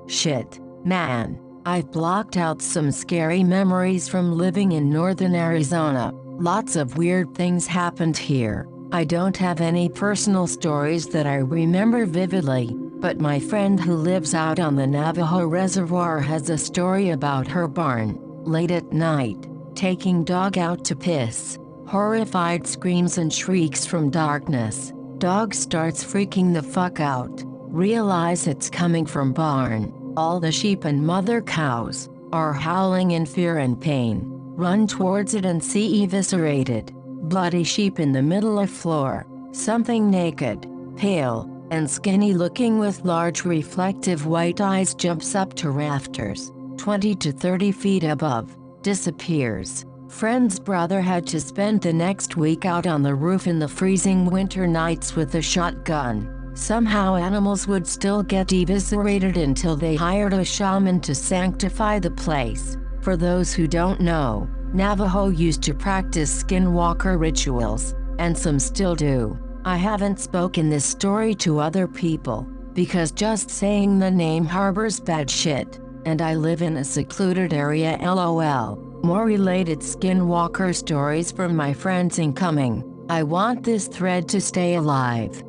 Shit, man. I've blocked out some scary memories from living in northern Arizona. Lots of weird things happened here. I don't have any personal stories that I remember vividly, but my friend who lives out on the Navajo Reservoir has a story about her barn. Late at night, taking dog out to piss. Horrified screams and shrieks from darkness. Dog starts freaking the fuck out. Realize it's coming from barn. All the sheep and mother cows are howling in fear and pain. Run towards it and see eviscerated. Bloody sheep in the middle of floor. Something naked, pale, and skinny looking with large reflective white eyes jumps up to rafters, 20 to 30 feet above, disappears. Friend's brother had to spend the next week out on the roof in the freezing winter nights with a shotgun. Somehow animals would still get eviscerated until they hired a shaman to sanctify the place. For those who don't know, Navajo used to practice skinwalker rituals, and some still do. I haven't spoken this story to other people, because just saying the name harbors bad shit, and I live in a secluded area LOL. More related skinwalker stories from my friends incoming. I want this thread to stay alive.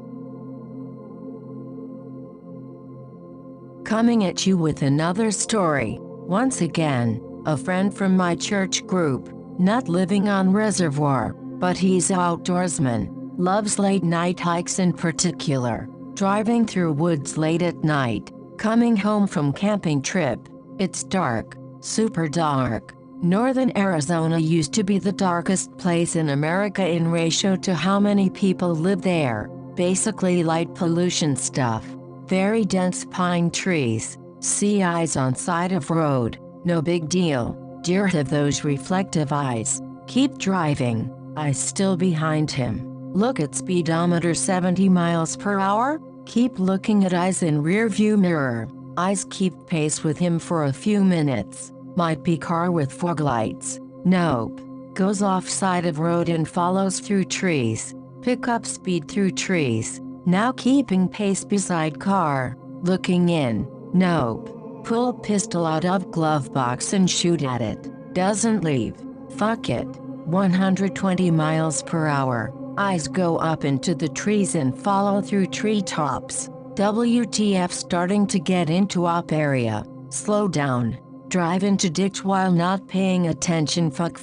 Coming at you with another story. Once again, a friend from my church group, not living on reservoir, but he's outdoorsman, loves late night hikes in particular, driving through woods late at night, coming home from camping trip. It's dark, super dark. Northern Arizona used to be the darkest place in America in ratio to how many people live there. Basically light pollution stuff. Very dense pine trees. See eyes on side of road. No big deal. Deer have those reflective eyes. Keep driving. Eyes still behind him. Look at speedometer 70 miles per hour. Keep looking at eyes in rear view mirror. Eyes keep pace with him for a few minutes. Might be car with fog lights. Nope. Goes off side of road and follows through trees. Pick up speed through trees. Now keeping pace beside car. Looking in. Nope. Pull pistol out of glove box and shoot at it. Doesn't leave. Fuck it. 120 miles per hour. Eyes go up into the trees and follow through treetops. WTF, starting to get into op area. Slow down. Drive into ditch while not paying attention. Fuck.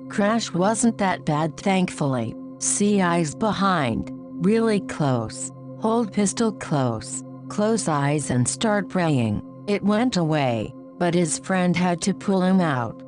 Crash wasn't that bad, thankfully. See eyes behind. Really close. Hold pistol close. Close eyes and start praying. It went away, but his friend had to pull him out.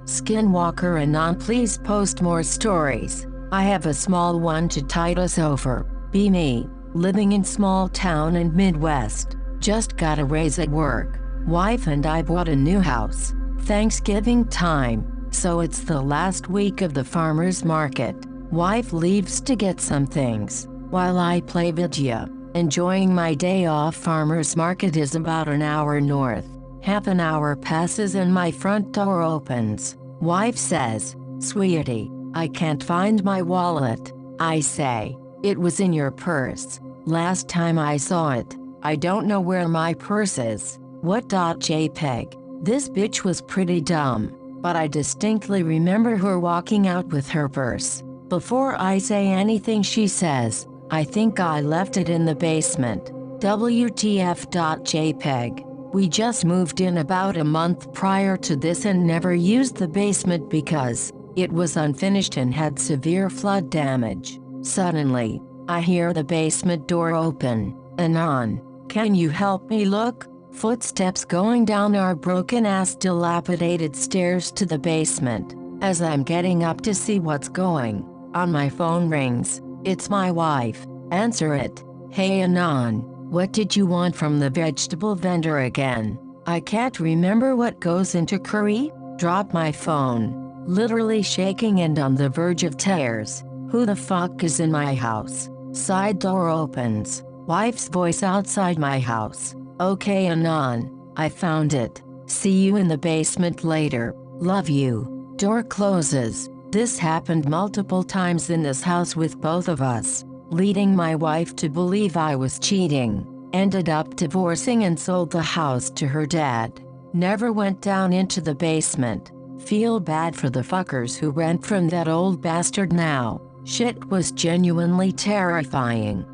Skinwalker Anon, please post more stories. I have a small one to tide us over. Be me. Living in small town and Midwest. Just got a raise at work. Wife and I bought a new house. Thanksgiving time, so it's the last week of the farmer's market. Wife leaves to get some things, while I play video. Enjoying my day off. Farmer's market is about an hour north. Half an hour passes and my front door opens. Wife says, "Sweetie, I can't find my wallet." I say, "It was in your purse. Last time I saw it. I don't know where my purse is." What? JPEG. This bitch was pretty dumb, but I distinctly remember her walking out with her purse. Before I say anything she says, "I think I left it in the basement." WTF. JPEG. We just moved in about a month prior to this and never used the basement because it was unfinished and had severe flood damage. Suddenly, I hear the basement door open. Anon, can you help me look? Footsteps going down our broken-ass dilapidated stairs to the basement. As I'm getting up to see what's going on, my phone rings. It's my wife. Answer it. "Hey Anon, what did you want from the vegetable vendor again?" "I can't remember what goes into curry." Drop my phone. Literally shaking and on the verge of tears. Who the fuck is in my house? Side door opens. Wife's voice outside my house. "Okay Anon, I found it. See you in the basement later. Love you." Door closes. This happened multiple times in this house with both of us. leading my wife to believe I was cheating. Ended up divorcing and sold the house to her dad. Never went down into the basement. Feel bad for the fuckers who rent from that old bastard now. Shit was genuinely terrifying.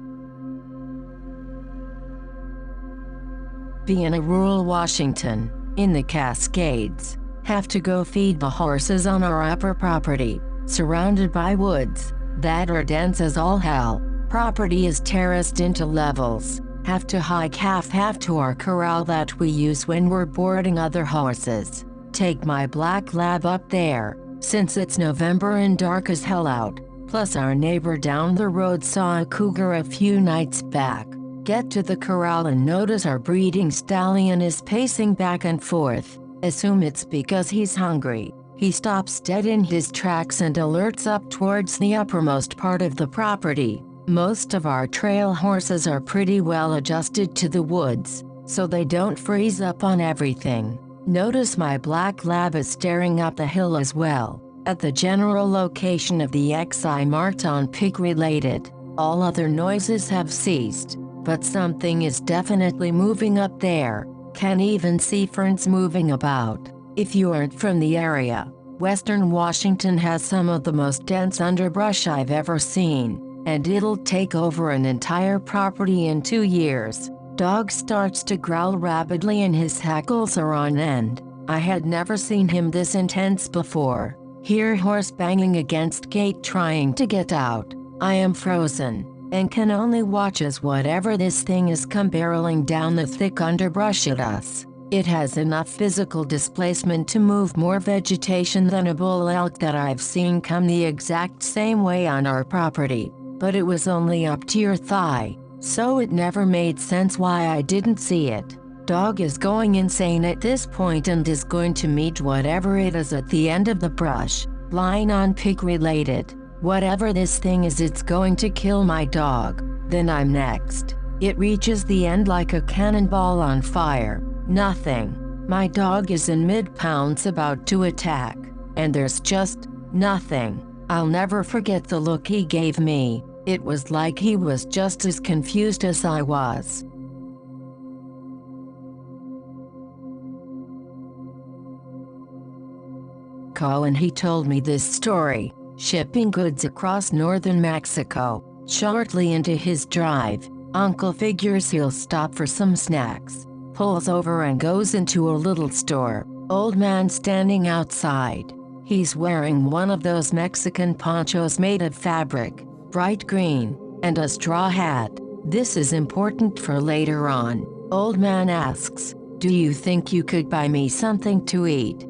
Be in a rural Washington, in the Cascades. Have to go feed the horses on our upper property, surrounded by woods that are dense as all hell. Property is terraced into levels. Have to hike half to our corral that we use when we're boarding other horses. Take my black lab up there, since it's November and dark as hell out. Plus our neighbor down the road saw a cougar a few nights back. Get to the corral and notice our breeding stallion is pacing back and forth. Assume it's because he's hungry. He stops dead in his tracks and alerts up towards the uppermost part of the property. Most of our trail horses are pretty well adjusted to the woods, so they don't freeze up on everything. Notice my black lab is staring up the hill as well, at the general location of the XI marked on pig related. All other noises have ceased, but something is definitely moving up there. Can even see ferns moving about. If you aren't from the area, Western Washington has some of the most dense underbrush I've ever seen, and it'll take over an entire property in 2 years. Dog starts to growl rapidly and his hackles are on end. I had never seen him this intense before. Hear horse banging against gate trying to get out. I am frozen, and can only watch as whatever this thing is come barreling down the thick underbrush at us. It has enough physical displacement to move more vegetation than a bull elk that I've seen come the exact same way on our property, but it was only up to your thigh, so it never made sense why I didn't see it. Dog is going insane at this point and is going to meet whatever it is at the end of the brush, line on pig related. Whatever this thing is, it's going to kill my dog. Then I'm next. It reaches the end like a cannonball on fire. Nothing. My dog is in mid-pounce about to attack, and there's just nothing. I'll never forget the look he gave me. It was like he was just as confused as I was. And he told me this story, shipping goods across northern Mexico. Shortly into his drive, Uncle figures he'll stop for some snacks, pulls over and goes into a little store. Old man standing outside. He's wearing one of those Mexican ponchos made of fabric, bright green, and a straw hat. This is important for later on. Old man asks, "Do you think you could buy me something to eat?"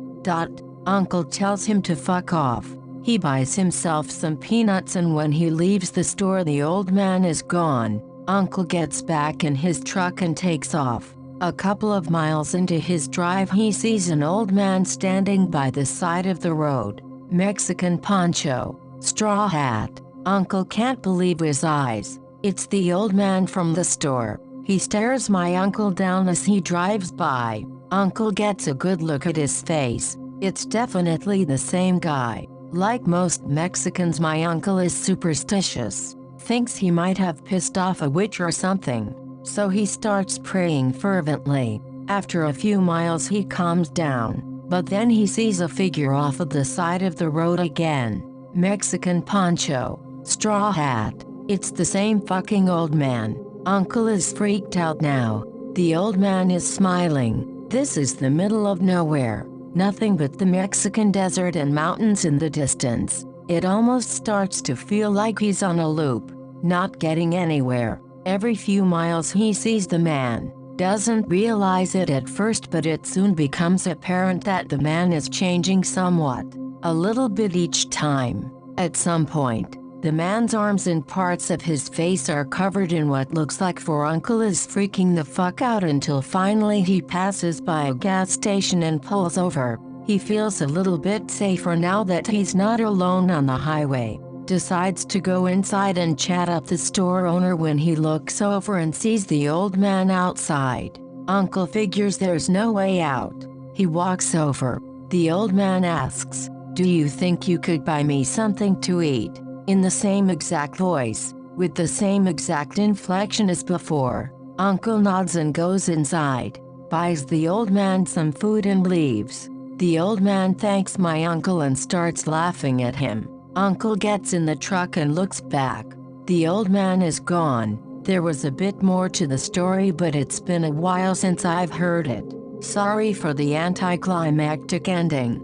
Uncle tells him to fuck off. He buys himself some peanuts, and when he leaves the store the old man is gone. Uncle gets back in his truck and takes off. A couple of miles into his drive he sees an old man standing by the side of the road. Mexican poncho, straw hat. Uncle can't believe his eyes. It's the old man from the store. He stares my uncle down as he drives by. Uncle gets a good look at his face. It's definitely the same guy. Like most Mexicans, my uncle is superstitious. Thinks he might have pissed off a witch or something. So he starts praying fervently. After a few miles he calms down. But then he sees a figure off of the side of the road again. Mexican poncho, straw hat. It's the same fucking old man. Uncle is freaked out now. The old man is smiling. This is the middle of nowhere. Nothing but the Mexican desert and mountains in the distance. It almost starts to feel like he's on a loop, not getting anywhere. Every few miles he sees the man. Doesn't realize it at first, but it soon becomes apparent that the man is changing somewhat. A little bit each time. At some point, the man's arms and parts of his face are covered in what looks like for Uncle is freaking the fuck out until finally he passes by a gas station and pulls over. He feels a little bit safer now that he's not alone on the highway. Decides to go inside and chat up the store owner when he looks over and sees the old man outside. Uncle figures there's no way out. He walks over. The old man asks, "Do you think you could buy me something to eat?" In the same exact voice. with the same exact inflection as before. Uncle nods and goes inside, buys the old man some food and leaves. The old man thanks my uncle and starts laughing at him. Uncle gets in the truck and looks back. The old man is gone. There was a bit more to the story, but it's been a while since I've heard it. Sorry for the anticlimactic ending.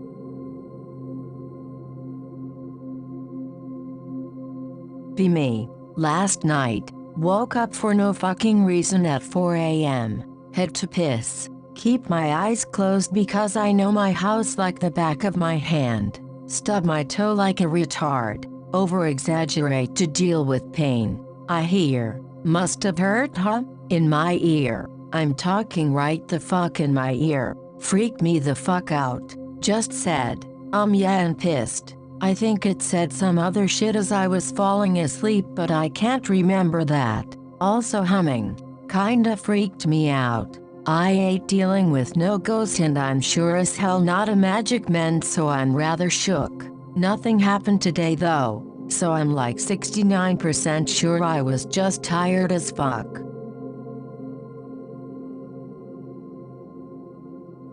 Be me. Last night, woke up for no fucking reason at 4 a.m. Head to piss. Keep my eyes closed because I know my house like the back of my hand. Stub my toe like a retard. Over-exaggerate to deal with pain. I hear. Must have hurt, huh? In my ear. I'm talking right the fuck in my ear. Freaked me the fuck out. Just said, yeah, and pissed. I think it said some other shit as I was falling asleep, but I can't remember that. Also humming. Kinda freaked me out. I hate dealing with no ghost and I'm sure as hell not a magic man, so I'm rather shook. Nothing happened today though, so I'm like 69% sure I was just tired as fuck.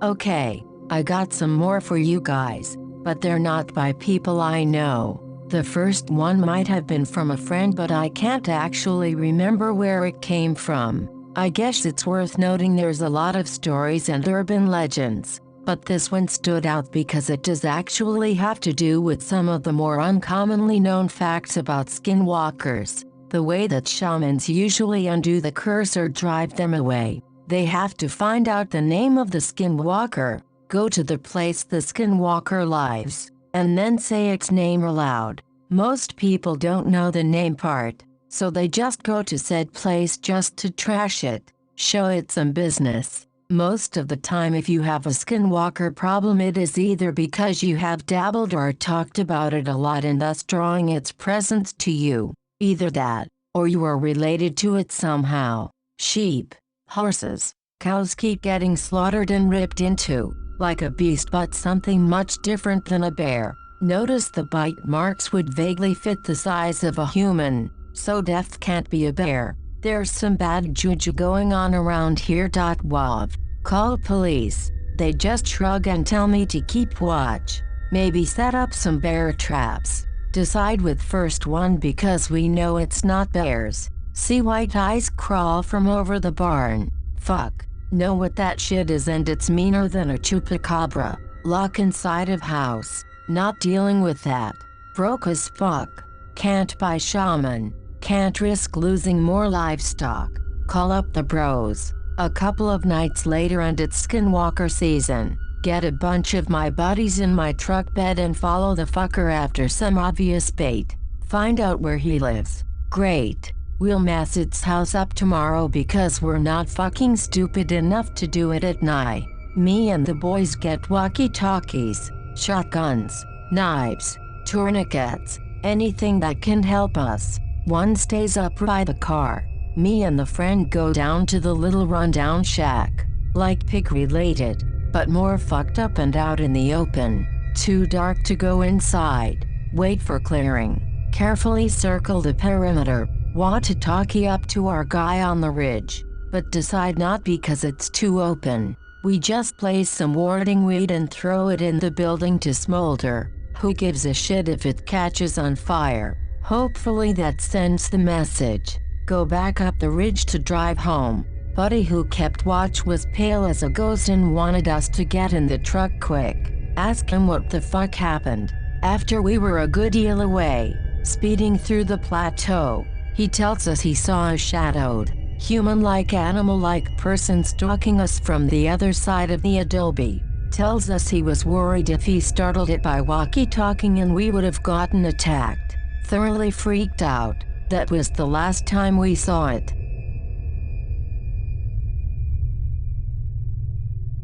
Okay, I got some more for you guys, but they're not by people I know. The first one might have been from a friend, but I can't actually remember where it came from. I guess it's worth noting there's a lot of stories and urban legends, but this one stood out because it does actually have to do with some of the more uncommonly known facts about skinwalkers. The way that shamans usually undo the curse or drive them away. They have to find out the name of the skinwalker, go to the place the skinwalker lives, and then say its name aloud. Most people don't know the name part, so they just go to said place just to trash it, show it some business. Most of the time if you have a skinwalker problem, it is either because you have dabbled or talked about it a lot and thus drawing its presence to you. Either that, or you are related to it somehow. Sheep, horses, cows keep getting slaughtered and ripped into, like a beast, but something much different than a bear. Notice the bite marks would vaguely fit the size of a human, so death can't be a bear. There's some bad juju going on around here. Wav. Call police. They just shrug and tell me to keep watch. Maybe set up some bear traps. Decide with first one because we know it's not bears. See white eyes crawl from over the barn. Fuck. Know what that shit is and it's meaner than a chupacabra. Lock inside of house. Not dealing with that. Broke as fuck. Can't buy shaman. Can't risk losing more livestock. Call up the bros. A couple of nights later and it's skinwalker season. Get a bunch of my buddies in my truck bed and follow the fucker after some obvious bait. Find out where he lives. Great. We'll mess its house up tomorrow because we're not fucking stupid enough to do it at night. Me and the boys get walkie-talkies, shotguns, knives, tourniquets, anything that can help us. One stays up by the car. Me and the friend go down to the little rundown shack. Like pig related, but more fucked up and out in the open. Too dark to go inside. Wait for clearing. Carefully circle the perimeter. Want to talkie up to our guy on the ridge, but decide not because it's too open. We just place some warding weed and throw it in the building to smolder. Who gives a shit if it catches on fire? Hopefully that sends the message. Go back up the ridge to drive home. Buddy who kept watch was pale as a ghost and wanted us to get in the truck quick. Ask him what the fuck happened. After we were a good deal away, speeding through the plateau, he tells us he saw a shadowed, human-like animal-like person stalking us from the other side of the adobe. Tells us he was worried if he startled it by walkie-talking and we would have gotten attacked. Thoroughly freaked out. That was the last time we saw it.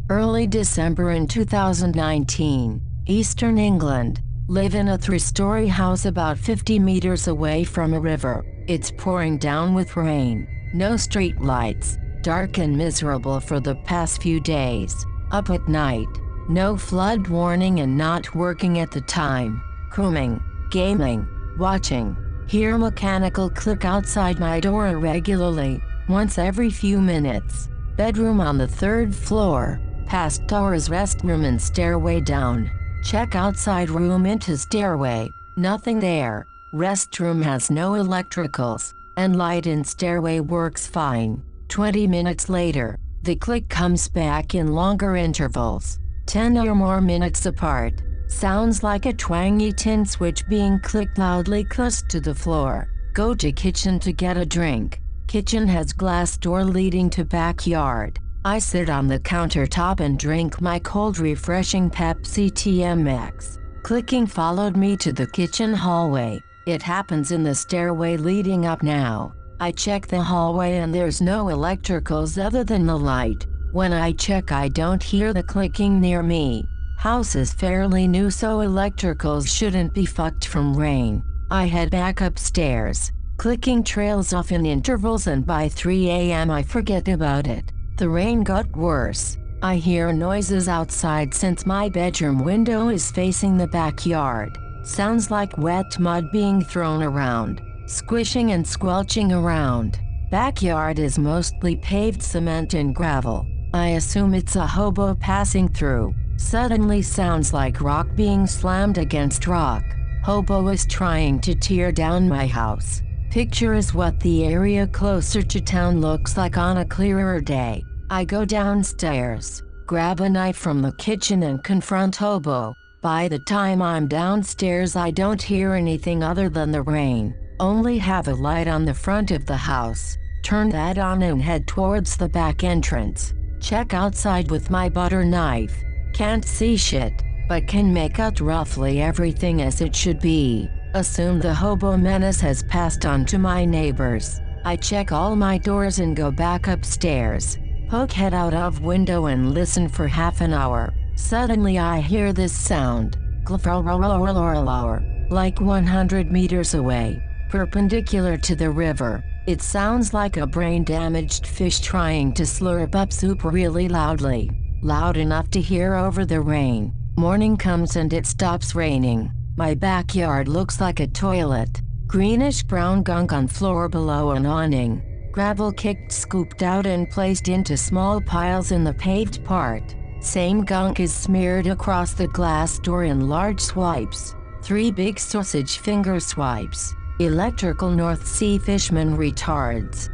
Early December in 2019, Eastern England. Live in a 3-story house about 50 meters away from a river. It's pouring down with rain. No street lights. Dark and miserable for the past few days. Up at night. No flood warning and not working at the time. Combing. Gaming. Watching. Hear mechanical click outside my door irregularly, once every few minutes. Bedroom on the 3rd floor, past doors, restroom and stairway down. Check outside room into stairway, nothing there. Restroom has no electricals, and light in stairway works fine. 20 minutes later, the click comes back in longer intervals, 10 or more minutes apart. Sounds like a twangy tin switch being clicked loudly close to the floor. Go to kitchen to get a drink. Kitchen has glass door leading to backyard. I sit on the countertop and drink my cold refreshing Pepsi TMX. Clicking followed me to the kitchen hallway. It happens in the stairway leading up now. I check the hallway and there's no electricals other than the light. When I check, I don't hear the clicking near me. House is fairly new, so electricals shouldn't be fucked from rain. I head back upstairs. Clicking trails off in intervals and by 3 a.m. I forget about it. The rain got worse. I hear noises outside since my bedroom window is facing the backyard. Sounds like wet mud being thrown around, squishing and squelching around. Backyard is mostly paved cement and gravel. I assume it's a hobo passing through. Suddenly sounds like rock being slammed against rock. Hobo is trying to tear down my house. Picture is what the area closer to town looks like on a clearer day. I go downstairs, grab a knife from the kitchen and confront Hobo. By the time I'm downstairs, I don't hear anything other than the rain. Only have a light on the front of the house. Turn that on and head towards the back entrance. Check outside with my butter knife. Can't see shit, but can make out roughly everything as it should be. Assume the hobo menace has passed on to my neighbors. I check all my doors and go back upstairs. Poke head out of window and listen for half an hour. Suddenly I hear this sound. Like 100 meters away, perpendicular to the river. It sounds like a brain-damaged fish trying to slurp up soup really loudly. Loud enough to hear over the rain. Morning comes and it stops raining. My backyard looks like a toilet. Greenish-brown gunk on floor below an awning. Gravel kicked, scooped out and placed into small piles in the paved part. Same gunk is smeared across the glass door in large swipes. 3 big sausage finger swipes. Electrical North Sea fisherman retards.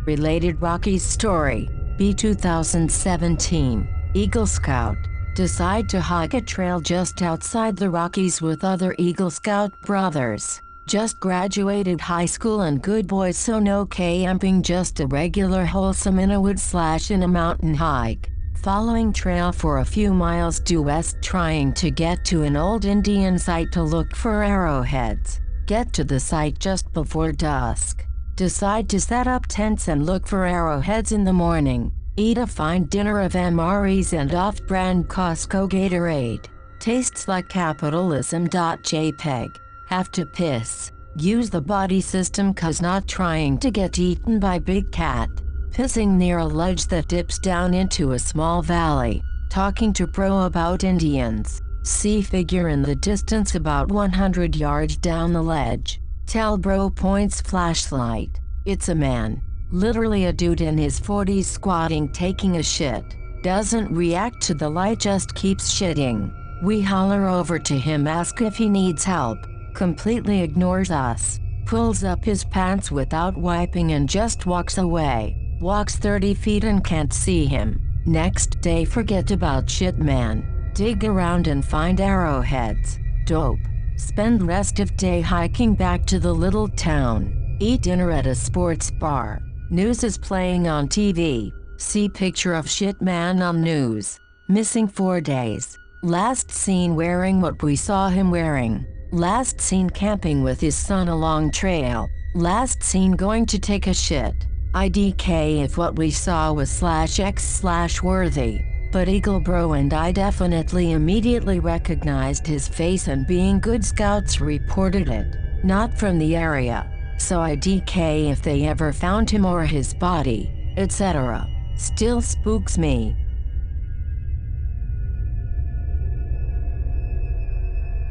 Related Rockies story. B 2017. Eagle Scout. Decide to hike a trail just outside the Rockies with other Eagle Scout brothers. Just graduated high school and good boys, so no camping, just a regular wholesome in a wood/in a mountain hike. Following trail for a few miles due west, trying to get to an old Indian site to look for arrowheads. Get to the site just before dusk. Decide to set up tents and look for arrowheads in the morning. Eat a fine dinner of MREs and off-brand Costco Gatorade. Tastes like capitalism.jpg. Have to piss. Use the body system cause not trying to get eaten by big cat. Pissing near a ledge that dips down into a small valley. Talking to bro about Indians. See figure in the distance about 100 yards down the ledge. Tell bro points flashlight. It's a man. Literally a dude in his 40s squatting taking a shit. Doesn't react to the light, just keeps shitting. We holler over to him, ask if he needs help. Completely ignores us. Pulls up his pants without wiping and just walks away. Walks 30 feet and can't see him. Next day forget about shit man. Dig around and find arrowheads. Dope. Spend rest of day hiking back to the little town. Eat dinner at a sports bar. News is playing on TV. See picture of shit man on news. Missing 4 days. Last seen wearing what we saw him wearing. Last seen camping with his son along trail. Last seen going to take a shit. IDK if what we saw was /X/worthy. But Eagle Bro and I definitely immediately recognized his face, and being good scouts reported it. Not from the area. So IDK if they ever found him or his body, etc. Still spooks me.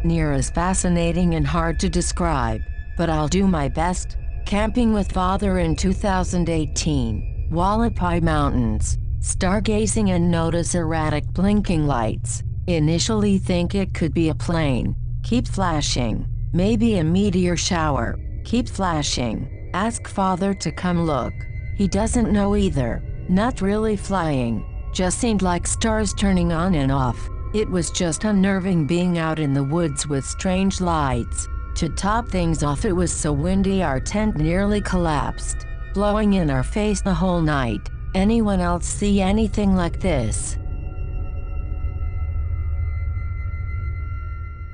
Near is fascinating and hard to describe, but I'll do my best. Camping with father in 2018. Wallapai Mountains. Stargazing and notice erratic blinking lights. Initially think it could be a plane. Keep flashing. Maybe a meteor shower. Keep flashing. Ask father to come look. He doesn't know either. Not really flying. Just seemed like stars turning on and off. It was just unnerving being out in the woods with strange lights. To top things off, it was so windy our tent nearly collapsed, blowing in our face the whole night. Anyone else see anything like this?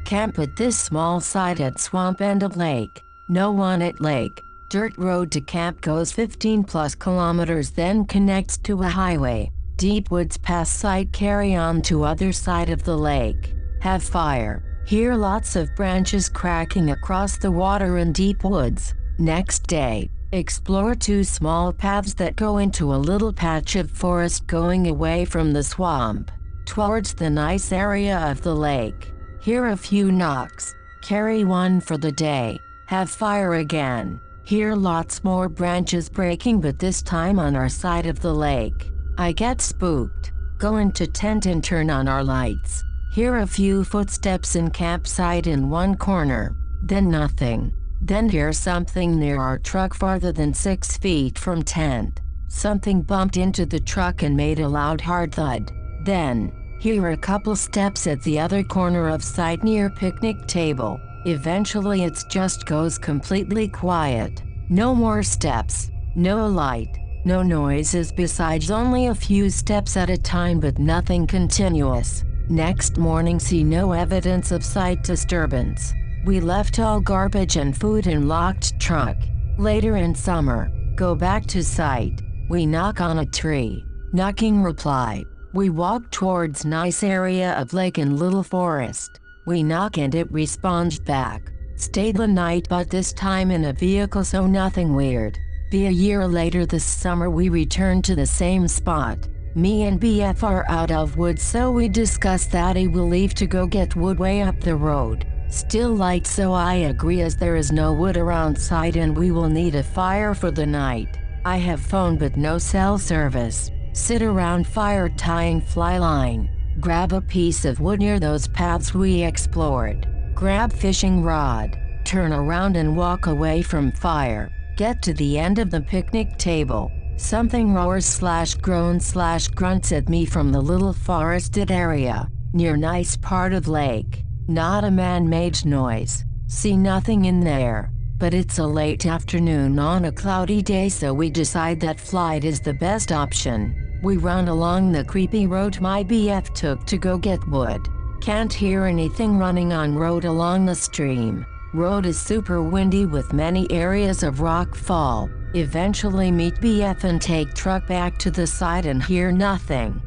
Camp at this small site at swamp end of lake. No one at lake. Dirt road to camp goes 15+ kilometers, then connects to a highway. Deep woods past site, carry on to other side of the lake. Have fire. Hear lots of branches cracking across the water in deep woods. Next day, explore 2 small paths that go into a little patch of forest going away from the swamp, towards the nice area of the lake. Hear a few knocks. Carry one for the day. Have fire again. Hear lots more branches breaking, but this time on our side of the lake. I get spooked. Go into tent and turn on our lights. Hear a few footsteps in campsite in one corner. Then nothing. Then hear something near our truck farther than 6 feet from tent. Something bumped into the truck and made a loud hard thud. Then, hear a couple steps at the other corner of site near picnic table. Eventually it just goes completely quiet. No more steps. No light. No noises besides only a few steps at a time, but nothing continuous. Next morning, see no evidence of site disturbance. We left all garbage and food in locked truck. Later in summer, go back to site. We knock on a tree. Knocking reply. We walk towards nice area of lake and little forest. We knock and it responds back. Stayed the night, but this time in a vehicle, so nothing weird. Be a year later this summer we return to the same spot. Me and BF are out of wood, so we discuss that he will leave to go get wood way up the road. Still light, so I agree as there is no wood around site and we will need a fire for the night. I have phone but no cell service. Sit around fire tying fly line. Grab a piece of wood near those paths we explored. Grab fishing rod. Turn around and walk away from fire. Get to the end of the picnic table. Something roars/groans/grunts at me from the little forested area, near nice part of lake. Not a man-made noise. See nothing in there. But it's a late afternoon on a cloudy day, so we decide that flight is the best option. We run along the creepy road my BF took to go get wood. Can't hear anything running on road along the stream. Road is super windy with many areas of rock fall. Eventually meet BF and take truck back to the site and hear nothing.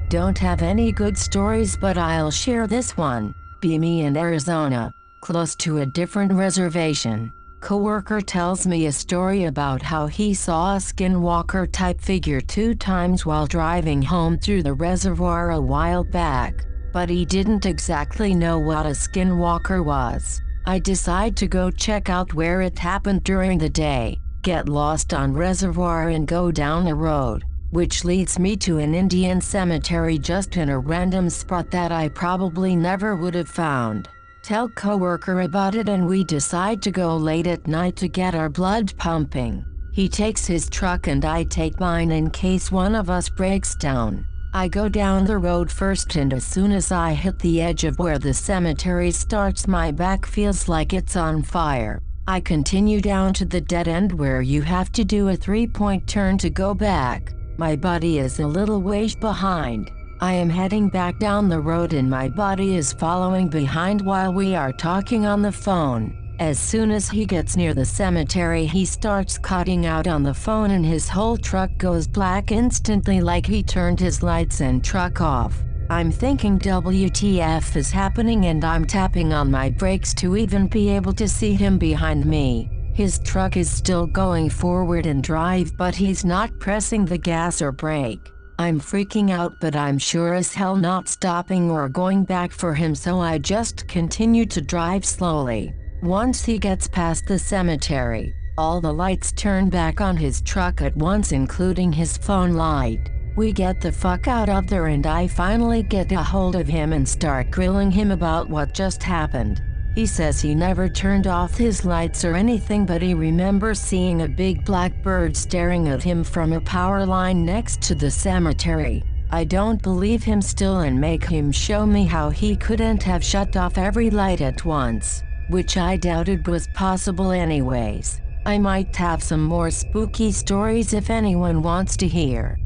Don't have any good stories, but I'll share this one. Be me in Arizona, close to a different reservation. Coworker tells me a story about how he saw a skinwalker type figure 2 times while driving home through the reservoir a while back. But he didn't exactly know what a skinwalker was. I decide to go check out where it happened during the day, get lost on reservoir and go down a road, which leads me to an Indian cemetery just in a random spot that I probably never would have found. Tell coworker about it and we decide to go late at night to get our blood pumping. He takes his truck and I take mine in case one of us breaks down. I go down the road first, and as soon as I hit the edge of where the cemetery starts, my back feels like it's on fire. I continue down to the dead end where you have to do a 3-point turn to go back. My buddy is a little ways behind. I am heading back down the road and my buddy is following behind while we are talking on the phone. As soon as he gets near the cemetery, he starts cutting out on the phone and his whole truck goes black instantly, like he turned his lights and truck off. I'm thinking WTF is happening, and I'm tapping on my brakes to even be able to see him behind me. His truck is still going forward and drive, but he's not pressing the gas or brake. I'm freaking out, but I'm sure as hell not stopping or going back for him, so I just continue to drive slowly. Once he gets past the cemetery, all the lights turn back on his truck at once, including his phone light. We get the fuck out of there and I finally get a hold of him and start grilling him about what just happened. He says he never turned off his lights or anything, but he remembers seeing a big black bird staring at him from a power line next to the cemetery. I don't believe him still and make him show me how he couldn't have shut off every light at once, which I doubted was possible anyways. I might have some more spooky stories if anyone wants to hear.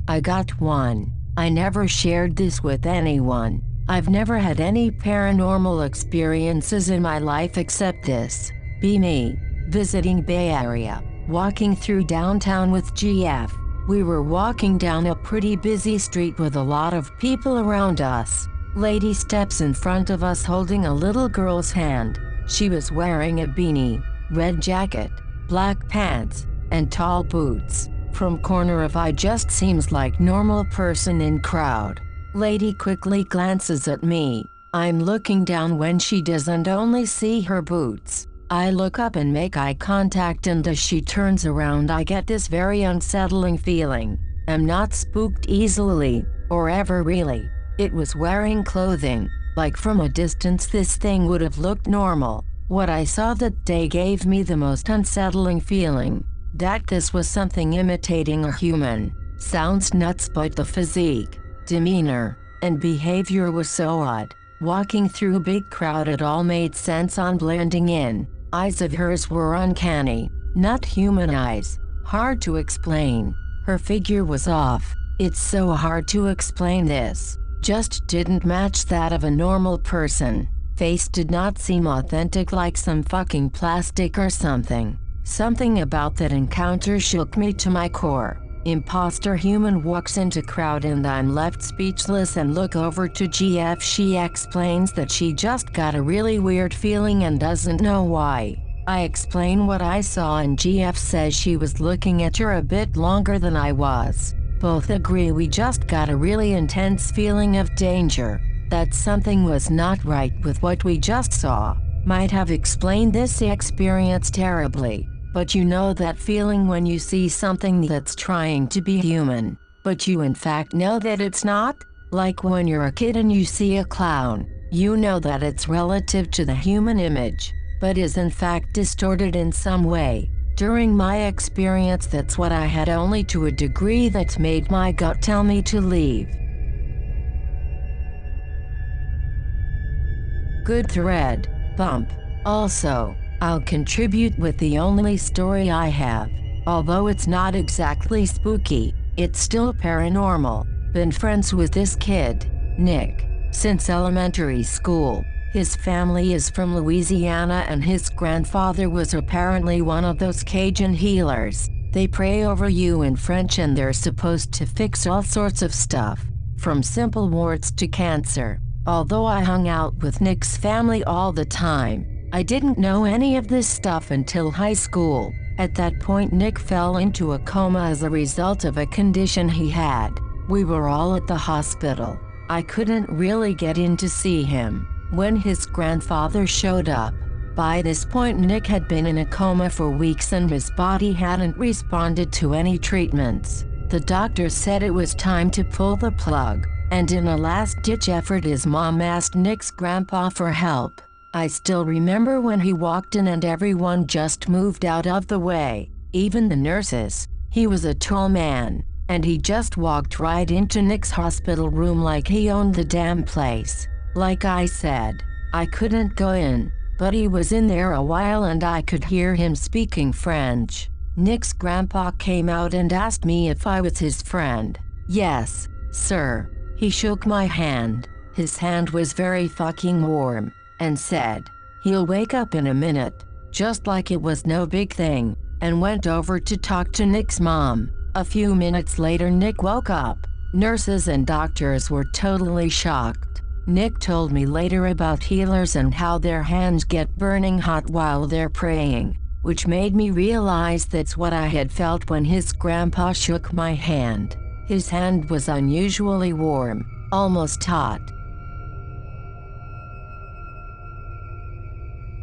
I got one. I never shared this with anyone. I've never had any paranormal experiences in my life except this. Be me, visiting Bay Area, walking through downtown with GF. We were walking down a pretty busy street with a lot of people around us. Lady steps in front of us holding a little girl's hand. She was wearing a beanie, red jacket, black pants, and tall boots. From corner of eye just seems like normal person in crowd. Lady quickly glances at me. I'm looking down when she doesn't only see her boots. I look up and make eye contact, and as she turns around I get this very unsettling feeling. I'm not spooked easily, or ever really. It was wearing clothing. Like from a distance this thing would have looked normal. What I saw that day gave me the most unsettling feeling. That this was something imitating a human. Sounds nuts, but the physique, demeanor, and behavior was so odd. Walking through a big crowd, it all made sense on blending in. Eyes of hers were uncanny, not human eyes. Hard to explain. Her figure was off. It's so hard to explain this. Just didn't match that of a normal person. Face did not seem authentic, like some fucking plastic or something. Something about that encounter shook me to my core. Imposter human walks into crowd and I'm left speechless and look over to GF. She explains that she just got a really weird feeling and doesn't know why. I explain what I saw and GF says she was looking at her a bit longer than I was. Both agree we just got a really intense feeling of danger. That something was not right with what we just saw. Might have explained this experience terribly. But you know that feeling when you see something that's trying to be human, but you in fact know that it's not? Like when you're a kid and you see a clown. You know that it's relative to the human image, but is in fact distorted in some way. During my experience, that's what I had, only to a degree that made my gut tell me to leave. Good thread. Bump. Also, I'll contribute with the only story I have. Although it's not exactly spooky, it's still paranormal. Been friends with this kid, Nick, since elementary school. His family is from Louisiana and his grandfather was apparently one of those Cajun healers. They pray over you in French and they're supposed to fix all sorts of stuff, from simple warts to cancer. Although I hung out with Nick's family all the time, I didn't know any of this stuff until high school. At that point, Nick fell into a coma as a result of a condition he had. We were all at the hospital. I couldn't really get in to see him when his grandfather showed up. By this point, Nick had been in a coma for weeks and his body hadn't responded to any treatments. The doctor said it was time to pull the plug, and in a last-ditch effort his mom asked Nick's grandpa for help. I still remember when he walked in and everyone just moved out of the way, even the nurses. He was a tall man, and he just walked right into Nick's hospital room like he owned the damn place. Like I said, I couldn't go in, but he was in there a while and I could hear him speaking French. Nick's grandpa came out and asked me if I was his friend. Yes, sir. He shook my hand. His hand was very fucking warm, and said, "He'll wake up in a minute," just like it was no big thing, and went over to talk to Nick's mom. A few minutes later, Nick woke up. Nurses and doctors were totally shocked. Nick told me later about healers and how their hands get burning hot while they're praying. which made me realize that's what I had felt when his grandpa shook my hand. His hand was unusually warm, almost hot.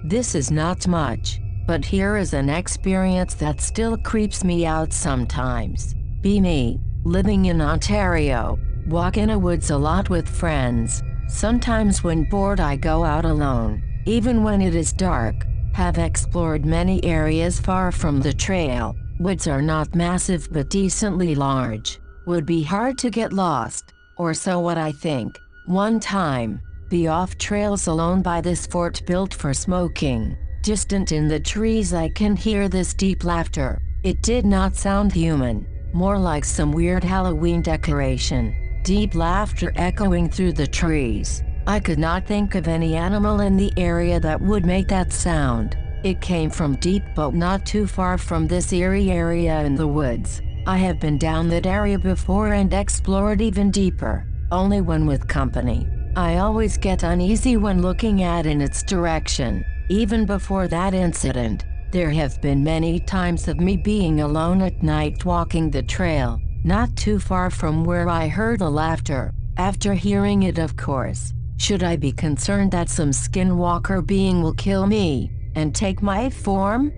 This is not much, but here is an experience that still creeps me out sometimes. Be me, living in Ontario, walk in a woods a lot with friends. Sometimes when bored I go out alone, even when it is dark. Have explored many areas far from the trail. Woods are not massive but decently large. Would be hard to get lost, or so what I think. One time, be off trails alone by this fort built for smoking. Distant in the trees I can hear this deep laughter. It did not sound human, more like some weird Halloween decoration. Deep laughter echoing through the trees. I could not think of any animal in the area that would make that sound. It came from deep but not too far from this eerie area in the woods. I have been down that area before and explored even deeper, only when with company. I always get uneasy when looking at in its direction. Even before that incident, there have been many times of me being alone at night walking the trail, not too far from where I heard the laughter. After hearing it, of course, should I be concerned that some skinwalker being will kill me and take my form?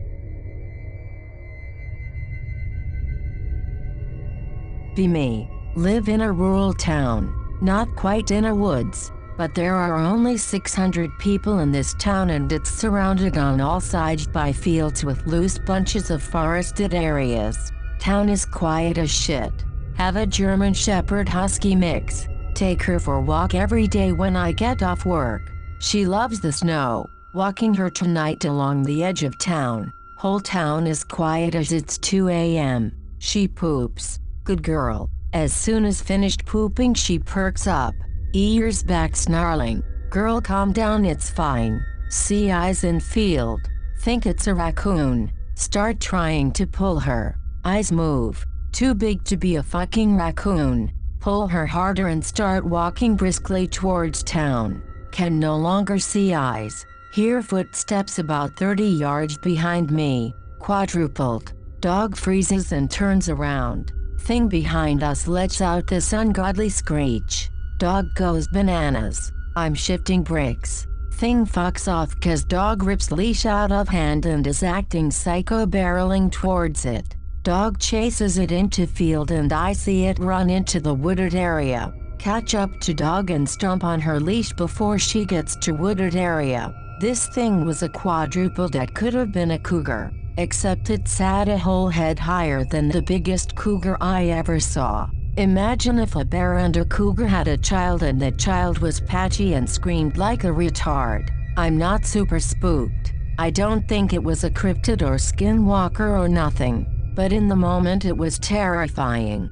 Be me, live in a rural town, not quite in a woods, but there are only 600 people in this town and it's surrounded on all sides by fields with loose bunches of forested areas. Town is quiet as shit. Have a German Shepherd Husky mix. Take her for a walk every day when I get off work. She loves the snow. Walking her tonight along the edge of town. Whole town is quiet as it's 2 a.m. She poops. Good girl. As soon as finished pooping she perks up. Ears back snarling. Girl, calm down, it's fine. See eyes in field. Think it's a raccoon. Start trying to pull her. Eyes move. Too big to be a fucking raccoon. Pull her harder and start walking briskly towards town. Can no longer see eyes. Hear footsteps about 30 yards behind me. Quadrupled. Dog freezes and turns around. Thing behind us lets out this ungodly screech. Dog goes bananas. I'm shifting brakes. Thing fucks off cause dog rips leash out of hand and is acting psycho, barreling towards it. Dog chases it into field and I see it run into the wooded area. Catch up to dog and stomp on her leash before she gets to wooded area. This thing was a quadruple that could have been a cougar, except it sat a whole head higher than the biggest cougar I ever saw. Imagine if a bear and a cougar had a child and that child was patchy and screamed like a retard. I'm not super spooked. I don't think it was a cryptid or skinwalker or nothing, but in the moment it was terrifying.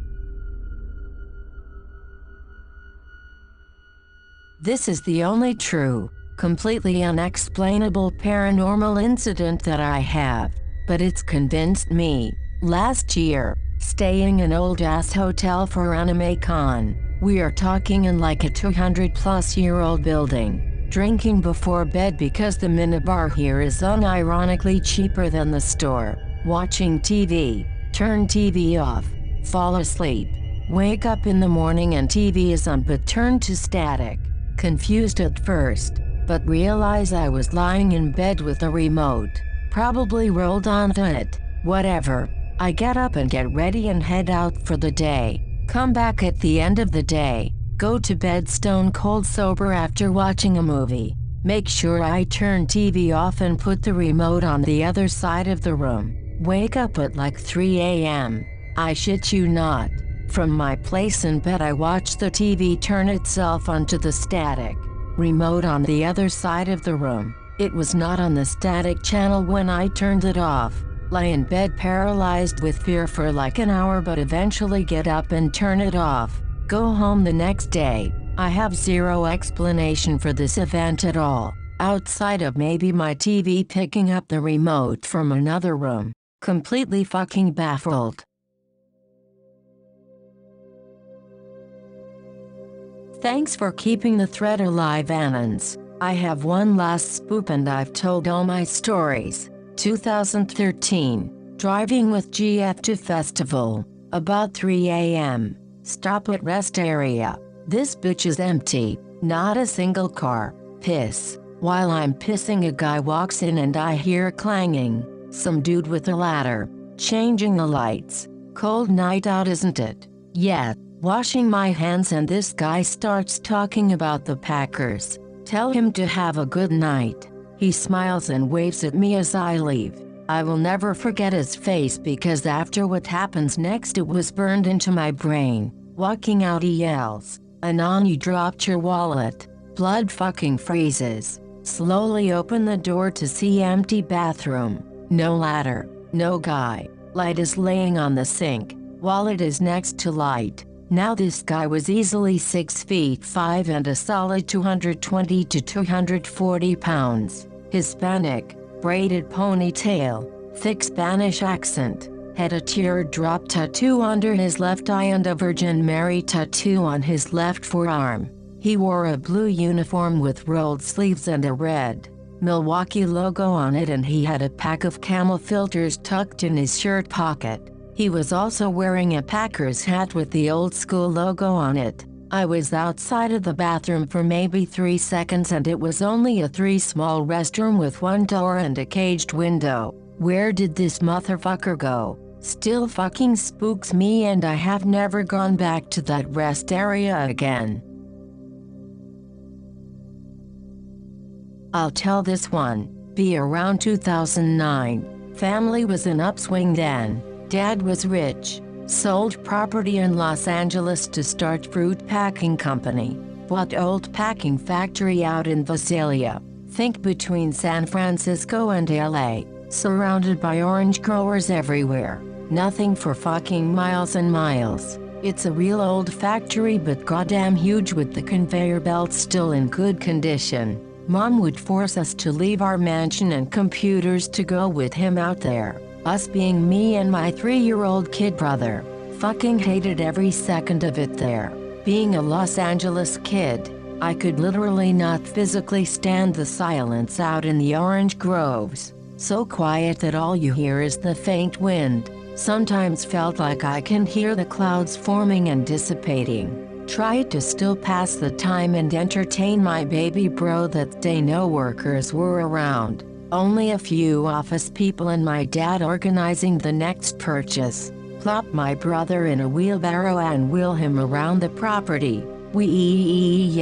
This is the only true, completely unexplainable paranormal incident that I have, but it's convinced me. Last year, staying in old-ass hotel for Anime Con. We are talking in like a 200-plus-year-old building. Drinking before bed because the minibar here is unironically cheaper than the store. Watching TV. Turn TV off. Fall asleep. Wake up in the morning and TV is on but turned to static. Confused at first, but realize I was lying in bed with a remote. Probably rolled onto it. Whatever. I get up and get ready and head out for the day. Come back at the end of the day. Go to bed stone cold sober after watching a movie. Make sure I turn TV off and put the remote on the other side of the room. Wake up at like 3 a.m. I shit you not. From my place in bed I watch the TV turn itself onto the static remote on the other side of the room. It was not on the static channel when I turned it off. Lie in bed paralyzed with fear for like an hour but eventually get up and turn it off. Go home the next day. I have zero explanation for this event at all, outside of maybe my TV picking up the remote from another room. Completely fucking baffled. Thanks for keeping the thread alive, Anons. I have one last spook and I've told all my stories. 2013. Driving with GF to festival. About 3 a.m. Stop at rest area. This bitch is empty. Not a single car. Piss. While I'm pissing, a guy walks in and I hear clanging. Some dude with a ladder. Changing the lights. Cold night out, isn't it? Yeah. Washing my hands and this guy starts talking about the Packers. Tell him to have a good night. He smiles and waves at me as I leave. I will never forget his face because after what happens next it was burned into my brain. Walking out he yells, "Anon, you dropped your wallet." Blood fucking freezes. Slowly open the door to see empty bathroom. No ladder, no guy. Light is laying on the sink. Wallet is next to light. Now this guy was easily 6 feet 5 and a solid 220 to 240 pounds. Hispanic, braided ponytail, thick Spanish accent, had a teardrop tattoo under his left eye and a Virgin Mary tattoo on his left forearm. He wore a blue uniform with rolled sleeves and a red Milwaukee logo on it, and he had a pack of Camel filters tucked in his shirt pocket. He was also wearing a Packers hat with the old school logo on it. I was outside of the bathroom for maybe 3 seconds and it was only a 3 small restroom with 1 door and a caged window. Where did this motherfucker go? Still fucking spooks me and I have never gone back to that rest area again. I'll tell this one. Be around 2009. Family was in upswing then. Dad was rich. Sold property in Los Angeles to start fruit packing company. Bought old packing factory out in Visalia. Think between San Francisco and LA. Surrounded by orange growers everywhere. Nothing for fucking miles and miles. It's a real old factory but goddamn huge with the conveyor belts still in good condition. Mom would force us to leave our mansion and computers to go with him out there. Us being me and my 3-year-old kid brother. Fucking hated every second of it there. Being a Los Angeles kid, I could literally not physically stand the silence out in the orange groves. So quiet that all you hear is the faint wind. Sometimes felt like I can hear the clouds forming and dissipating. Tried to still pass the time and entertain my baby bro. That day no workers were around. Only a few office people and my dad organizing the next purchase. Plop my brother in a wheelbarrow and wheel him around the property. We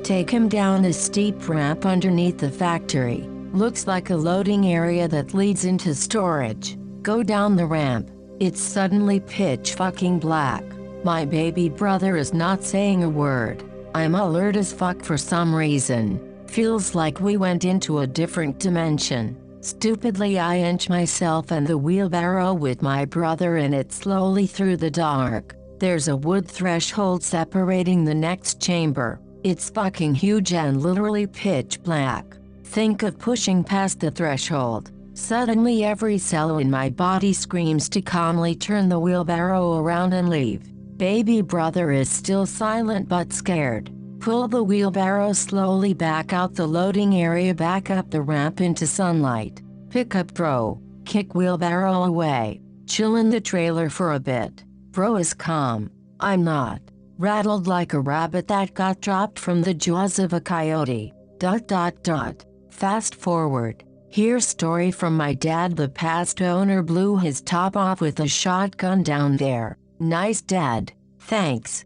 take him down a steep ramp underneath the factory. Looks like a loading area that leads into storage. Go down the ramp. It's suddenly pitch fucking black. My baby brother is not saying a word. I'm alert as fuck for some reason. Feels like we went into a different dimension. Stupidly I inch myself and the wheelbarrow with my brother in it slowly through the dark. There's a wood threshold separating the next chamber. It's fucking huge and literally pitch black. Think of pushing past the threshold. Suddenly every cell in my body screams to calmly turn the wheelbarrow around and leave. Baby brother is still silent but scared. Pull the wheelbarrow slowly back out the loading area, back up the ramp into sunlight. Pick up bro. Kick wheelbarrow away. Chill in the trailer for a bit. Bro is calm. I'm not. Rattled like a rabbit that got dropped from the jaws of a coyote. ... Fast forward. Hear story from my dad. The past owner blew his top off with a shotgun down there. Nice dad. Thanks.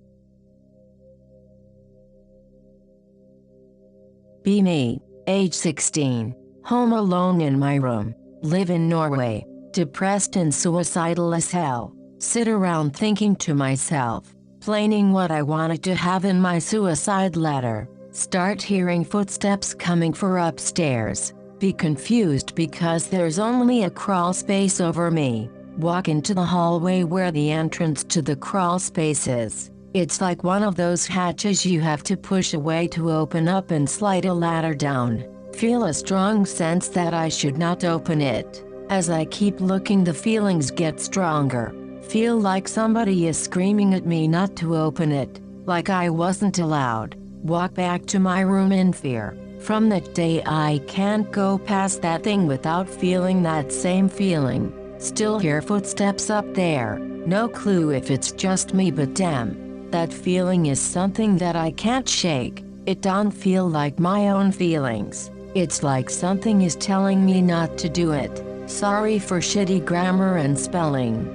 Be me. Age 16. Home alone in my room. Live in Norway. Depressed and suicidal as hell. Sit around thinking to myself. Planning what I wanted to have in my suicide letter. Start hearing footsteps coming from upstairs. Be confused because there's only a crawl space over me. Walk into the hallway where the entrance to the crawl space is. It's like one of those hatches you have to push away to open up and slide a ladder down. Feel a strong sense that I should not open it. As I keep looking, the feelings get stronger. Feel like somebody is screaming at me not to open it, like I wasn't allowed. Walk back to my room in fear. From that day I can't go past that thing without feeling that same feeling. Still hear footsteps up there. No clue if it's just me, but damn, that feeling is something that I can't shake. It don't feel like my own feelings. It's like something is telling me not to do it. Sorry for shitty grammar and spelling.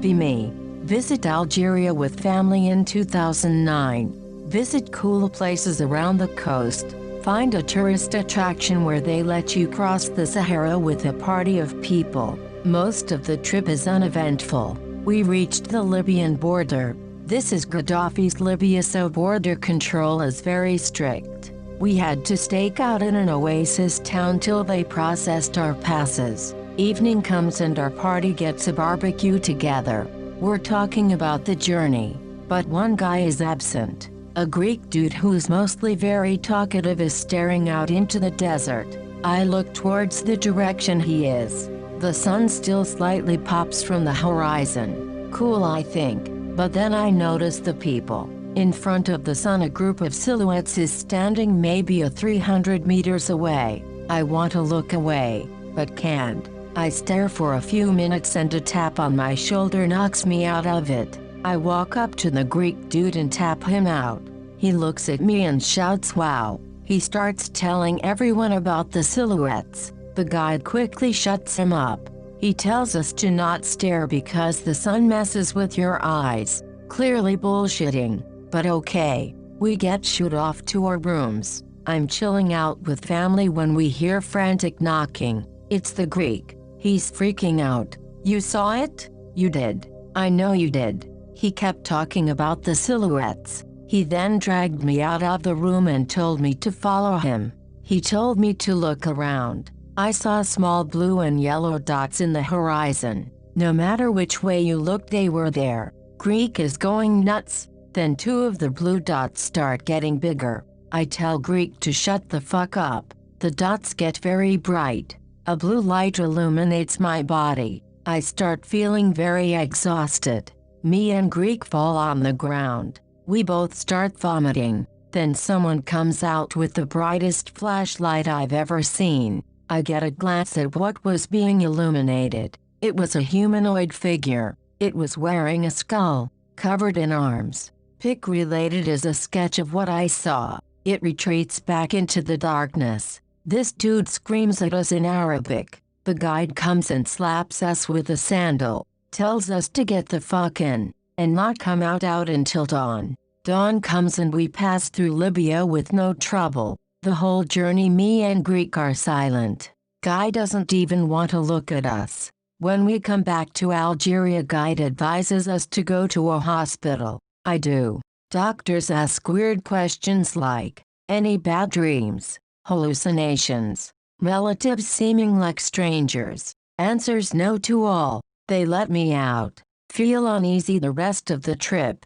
Be me. Visit Algeria with family in 2009. Visit cool places around the coast. Find a tourist attraction where they let you cross the Sahara with a party of people. Most of the trip is uneventful. We reached the Libyan border. This is Gaddafi's Libya, so border control is very strict. We had to stake out in an oasis town till they processed our passes. Evening comes and our party gets a barbecue together. We're talking about the journey, but one guy is absent. A Greek dude who's mostly very talkative is staring out into the desert. I look towards the direction he is. The sun still slightly pops from the horizon. Cool, I think, but then I notice the people. In front of the sun, a group of silhouettes is standing maybe a 300 meters away. I want to look away, but can't. I stare for a few minutes and a tap on my shoulder knocks me out of it. I walk up to the Greek dude and tap him out. He looks at me and shouts, "Wow." He starts telling everyone about the silhouettes. The guide quickly shuts him up. He tells us to not stare because the sun messes with your eyes. Clearly bullshitting, but okay. We get shooed off to our rooms. I'm chilling out with family when we hear frantic knocking. It's the Greek. He's freaking out. "You saw it?" "You did." "I know you did." He kept talking about the silhouettes. He then dragged me out of the room and told me to follow him. He told me to look around. I saw small blue and yellow dots in the horizon. No matter which way you looked, they were there. Greek is going nuts. Then two of the blue dots start getting bigger. I tell Greek to shut the fuck up. The dots get very bright. A blue light illuminates my body. I start feeling very exhausted. Me and Greek fall on the ground. We both start vomiting. Then someone comes out with the brightest flashlight I've ever seen. I get a glance at what was being illuminated. It was a humanoid figure. It was wearing a skull, covered in arms. Pic related is a sketch of what I saw. It retreats back into the darkness. This dude screams at us in Arabic. The guide comes and slaps us with a sandal, tells us to get the fuck in, and not come out until dawn. Dawn comes and we pass through Libya with no trouble. The whole journey me and Greek are silent. Guy doesn't even want to look at us. When we come back to Algeria, guide advises us to go to a hospital. I do. Doctors ask weird questions like, any bad dreams? Hallucinations? Relatives seeming like strangers? Answers no to all. They let me out. Feel uneasy the rest of the trip.